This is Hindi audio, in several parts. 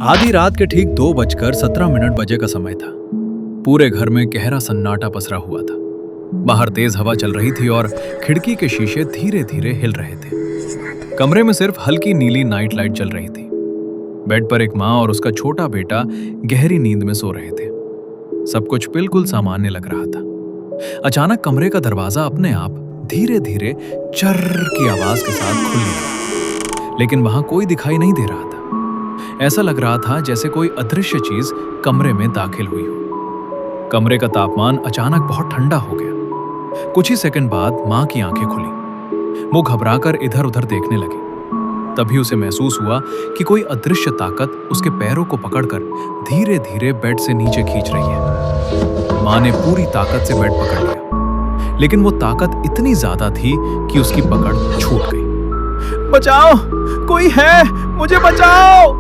आधी रात के ठीक 2:17 बजे का समय था। पूरे घर में गहरा सन्नाटा पसरा हुआ था। बाहर तेज हवा चल रही थी और खिड़की के शीशे धीरे धीरे हिल रहे थे। कमरे में सिर्फ हल्की नीली नाइट लाइट जल रही थी। बेड पर एक माँ और उसका छोटा बेटा गहरी नींद में सो रहे थे। सब कुछ बिल्कुल सामान्य लग रहा था। अचानक कमरे का दरवाजा अपने आप धीरे धीरे चर्र की आवाज के साथ खुलने लगा, लेकिन वहां कोई दिखाई नहीं दे रहा था। ऐसा लग रहा था जैसे कोई अदृश्य चीज कमरे में दाखिल हुई हो। कमरे का तापमान अचानक बहुत ठंडा हो गया। कुछ ही सेकंड बाद मां की आंखें खुली। वो घबराकर इधर उधर देखने लगी। तभी उसे महसूस हुआ कि कोई अदृश्य ताकत उसके पैरों को पकड़कर धीरे धीरे बेड से नीचे खींच रही है। मां ने पूरी ताकत से बेड पकड़ लिया, लेकिन वो ताकत इतनी ज्यादा थी कि उसकी पकड़ छूट गई। बचाओ, कोई है, मुझे बचाओ!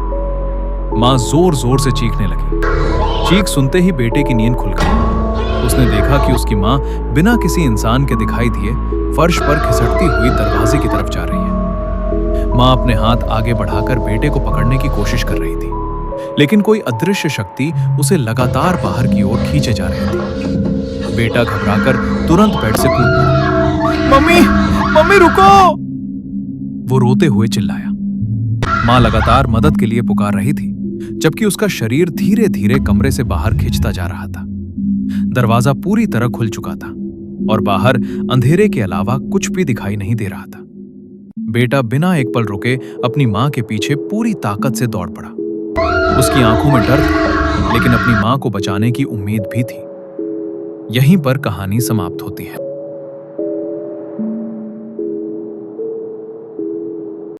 मां जोर जोर से चीखने लगी। चीख सुनते ही बेटे की नींद खुल गई। उसने देखा कि उसकी मां बिना किसी इंसान के दिखाई दिए फर्श पर खिसकती हुई दरवाजे की तरफ जा रही है। मां अपने हाथ आगे बढ़ाकर बेटे को पकड़ने की कोशिश कर रही थी, लेकिन कोई अदृश्य शक्ति उसे लगातार बाहर की ओर खींचे जा रही थी। बेटा घबराकर तुरंत बेड से कूद पड़ा। मम्मी, मम्मी रुको! वो रोते हुए चिल्लाया। मां लगातार मदद के लिए पुकार रही थी, जबकि उसका शरीर धीरे धीरे कमरे से बाहर खिंचता जा रहा था। दरवाजा पूरी तरह खुल चुका था और बाहर अंधेरे के अलावा कुछ भी दिखाई नहीं दे रहा था। बेटा बिना एक पल रुके अपनी मां के पीछे पूरी ताकत से दौड़ पड़ा। उसकी आंखों में डर था, लेकिन अपनी मां को बचाने की उम्मीद भी थी। यहीं पर कहानी समाप्त होती है।